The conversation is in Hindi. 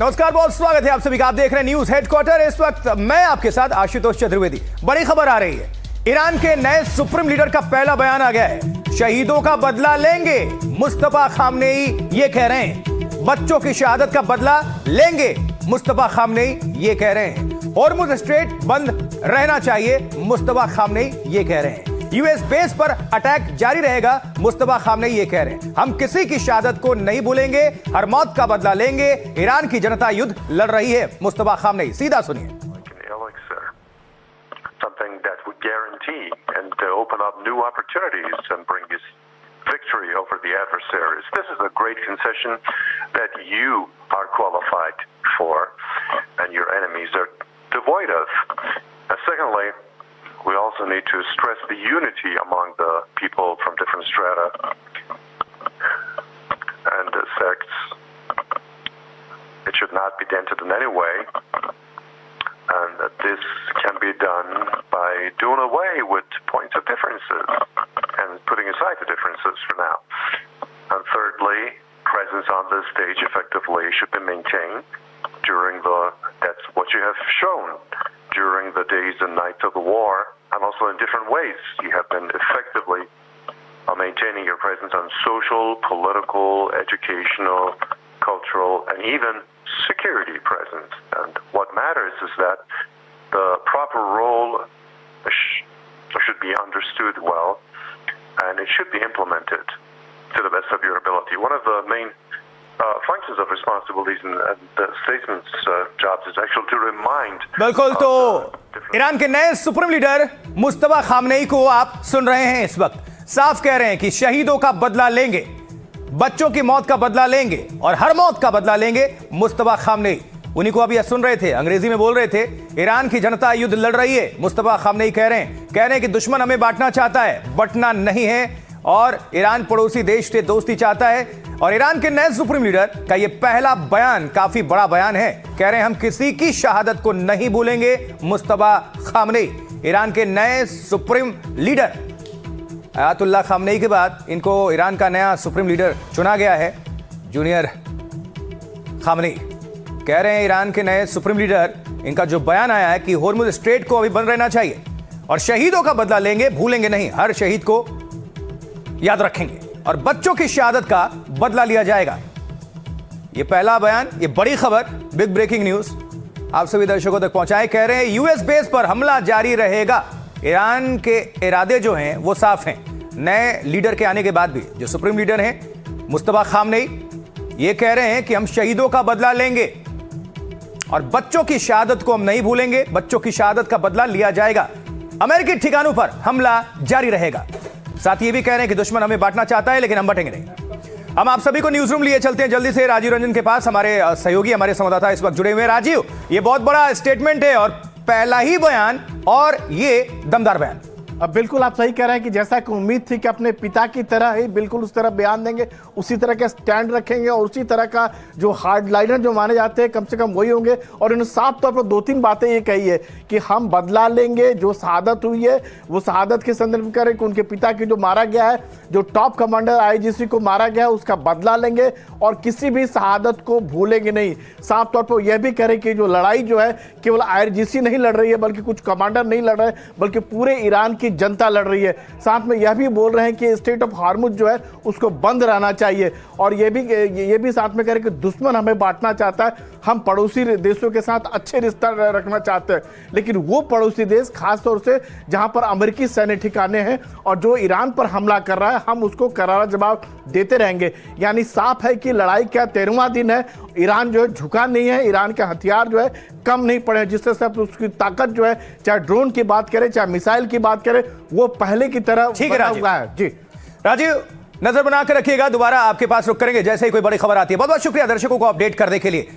नमस्कार, बहुत स्वागत है आप सभी का। आप देख रहे हैं न्यूज हेडक्वार्टर। इस वक्त मैं आपके साथ आशुतोष चतुर्वेदी। बड़ी खबर आ रही है, ईरान के नए सुप्रीम लीडर का पहला बयान आ गया है। शहीदों का बदला लेंगे, मुस्तफा खामनेई ये कह रहे हैं। बच्चों की शहादत का बदला लेंगे, मुस्तफा खामनेई ये कह रहे हैं। हॉर्मुज़ स्ट्रेट बंद रहना चाहिए, मुस्तफा खामनेई ये कह रहे हैं। यूएस बेस पर अटैक जारी रहेगा, मुस्तफा खामनेई ये कह रहे हैं। हम किसी की शहादत को नहीं भूलेंगे, हर मौत का बदला लेंगे। ईरान की जनता युद्ध लड़ रही है, मुस्तफा खामनेई। सीधा सुनिए। Something that would guarantee and open up new opportunities and bring us victory over the adversaries. This is a great concession that you are qualified for and your enemies are devoid of. And secondly, we also need to stress the unity among the people from different strata and sects. It should not be dented in any way. And that this can be done by doing away with points of differences and putting aside the differences for now. And thirdly, presence on this stage effectively should be maintained that's what you have shown during the days and nights of the war, and also in different ways. You have been effectively maintaining your presence on social, political, educational, cultural, and even security presence. And what matters is that the proper role should be understood well, and it should be implemented to the best of your ability. One of the main functions of responsibilities and the statements jobs is actually to remind. बिल्कुल, तो ईरान के नए सुप्रीम लीडर मुस्तफा खामनेई को आप सुन रहे हैं। इस वक्त साफ कह रहे हैं कि शहीदों का बदला लेंगे, बच्चों की मौत का बदला लेंगे और हर मौत का बदला लेंगे, मुस्तफा खामनेई। उन्हीं को अभी सुन रहे थे, अंग्रेजी में बोल रहे थे। ईरान की जनता युद्ध लड़ रही है, मुस्तफा खामनेई कह रहे हैं कि दुश्मन हमें बांटना चाहता है, बंटना नहीं है। और ईरान पड़ोसी देश से दोस्ती चाहता है। और ईरान के नए सुप्रीम लीडर का यह पहला बयान काफी बड़ा बयान है। कह रहे हैं हम किसी की शहादत को नहीं भूलेंगे, मुस्तफा खामनेई। ईरान के नए सुप्रीम लीडर आयतुल्लाह खामनेई के बाद इनको ईरान का नया सुप्रीम लीडर चुना गया है, जूनियर खामनेई। कह रहे हैं ईरान के नए सुप्रीम लीडर, इनका जो बयान आया है कि हॉर्मुज़ स्ट्रेट को अभी बंद रहना चाहिए और शहीदों का बदला लेंगे, भूलेंगे नहीं, हर शहीद को याद रखेंगे और बच्चों की शहादत का बदला लिया जाएगा। यह पहला बयान, यह बड़ी खबर, बिग ब्रेकिंग न्यूज आप सभी दर्शकों तक पहुंचाए। कह रहे हैं यूएस बेस पर हमला जारी रहेगा। ईरान के इरादे जो हैं वो साफ हैं। नए लीडर के आने के बाद भी जो सुप्रीम लीडर हैं मुस्तफा खामनेई, ये कह रहे हैं कि हम शहीदों का बदला लेंगे और बच्चों की शहादत को हम नहीं भूलेंगे, बच्चों की शहादत का बदला लिया जाएगा। अमेरिकी ठिकानों पर हमला जारी रहेगा। साथ ही ये भी कह रहे हैं कि दुश्मन हमें बांटना चाहता है, लेकिन हम बटेंगे नहीं। हम आप सभी को न्यूज रूम लिए चलते हैं जल्दी से राजीव रंजन के पास। हमारे सहयोगी, हमारे संवाददाता इस वक्त जुड़े हुए हैं। राजीव, ये बहुत बड़ा स्टेटमेंट है और पहला ही बयान और ये दमदार बयान। अब बिल्कुल आप सही कह रहे हैं कि जैसा कि उम्मीद थी कि अपने पिता की तरह ही बिल्कुल उस तरह बयान देंगे, उसी तरह का स्टैंड रखेंगे और उसी तरह का जो हार्डलाइनर जो माने जाते हैं कम से कम वही होंगे। और इन्होंने साफ तौर पर दो तीन बातें ये कही है कि हम बदला लेंगे, जो शहादत हुई है वो शहादत के संदर्भ में करें कि उनके पिता की जो मारा गया है, जो टॉप कमांडर आईजीसी को मारा गया है, उसका बदला लेंगे और किसी भी शहादत को भूलेंगे नहीं। साफ तौर पर यह भी करें कि जो लड़ाई जो है केवल आईजीसी नहीं लड़ रही है, बल्कि कुछ कमांडर नहीं लड़ रहे, बल्कि पूरे ईरान की जनता लड़ रही है। साथ में यह भी बोल रहे हैं कि स्टेट ऑफ हॉर्मुज़ जो है उसको बंद रहना चाहिए और ये भी साथ में कह रहे हैं कि दुश्मन हमें बांटना चाहता है, हम पड़ोसी देशों के साथ अच्छे रिश्ता रखना चाहते हैं, लेकिन वो पड़ोसी देश खास तौर से जहां पर अमेरिकी सैन्य ठिकाने हैं और जो ईरान पर हमला कर रहा है, हम उसको करारा जवाब देते रहेंगे। यानी साफ है कि लड़ाई का 13वां दिन है, ईरान जो है झुका नहीं है, ईरान के हथियार जो है कम नहीं पड़े, जिससे सब उसकी ताकत जो है, चाहे ड्रोन की बात करें चाहे मिसाइल की बात करें, वो पहले की तरह बना हुआ है। जी राजीव, नजर बनाकर रखिएगा, दोबारा आपके पास रुक करेंगे जैसे ही कोई बड़ी खबर आती है। बहुत बहुत शुक्रिया दर्शकों को अपडेट करने के लिए।